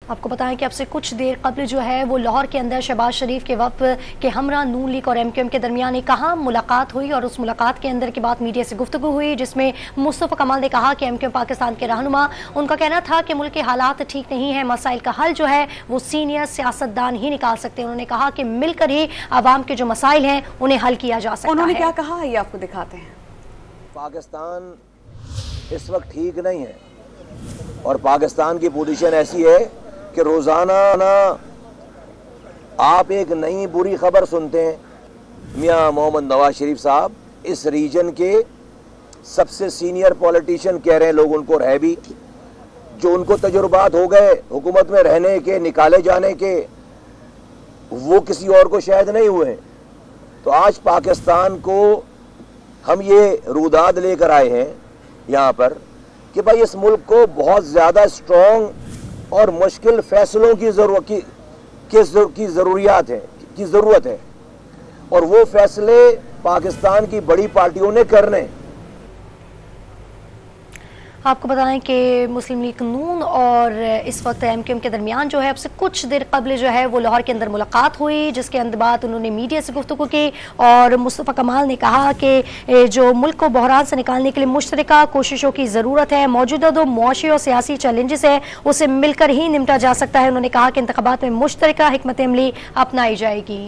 آپ کو بتائیں کہ اب سے کچھ دیر قبل جو ہے وہ لاہور کے اندر شہباز شریف کے وفد کے ہمراہ نون لیگ اور ایم کیو ایم کے درمیان ایک اہم ملاقات ہوئی، اور اس ملاقات کے اندر کے بعد میڈیا سے گفتگو ہوئی، جس میں مصطفیٰ کمال نے کہا کہ ایم کیو ایم پاکستان کے رہنما، ان کا کہنا تھا کہ ملک کے حالات ٹھیک نہیں ہیں، مسائل کا حل جو ہے وہ سینئر سیاستدان ہی نکال سکتے ہیں۔ انہوں نے کہا کہ مل کر ہی عوام کے جو مسائل ہیں انہیں حل کیا جا سکتا ہے۔ انہوں نے کیا کہا یہ آپ کو دکھاتے ہیں۔ پاکستان اس وقت ٹھیک نہیں ہے، اور پاکستان کی پوزیشن ایسی ہے کہ روزانہ آپ ایک نئی بری خبر سنتے ہیں۔ میاں محمد نواز شریف صاحب اس ریجن کے سب سے سینئر پولیٹیشین کہہ رہے ہیں، لوگ ان کو رہ بھی، جو ان کو تجربات ہو گئے حکومت میں رہنے کے، نکالے جانے کے، وہ کسی اور کو شاید نہیں ہوئے۔ تو آج پاکستان کو ہم یہ روداد لے کر آئے ہیں یہاں پر کہ بھائی اس ملک کو بہت زیادہ اسٹرانگ اور مشکل فیصلوں کی ضرورت ہے، اور وہ فیصلے پاکستان کی بڑی پارٹیوں نے کرنے۔ آپ کو بتائیں کہ مسلم لیگ نون اور اس وقت ایم کیو ایم کے درمیان جو ہے اب سے کچھ دیر قبل جو ہے وہ لاہور کے اندر ملاقات ہوئی، جس کے بعد انہوں نے میڈیا سے گفتگو کی، اور مصطفیٰ کمال نے کہا کہ جو ملک کو بحران سے نکالنے کے لیے مشترکہ کوششوں کی ضرورت ہے، موجودہ جو معاشی اور سیاسی چیلنجز ہیں اسے مل کر ہی نمٹا جا سکتا ہے۔ انہوں نے کہا کہ انتخابات میں مشترکہ حکمت عملی اپنائی جائے گی۔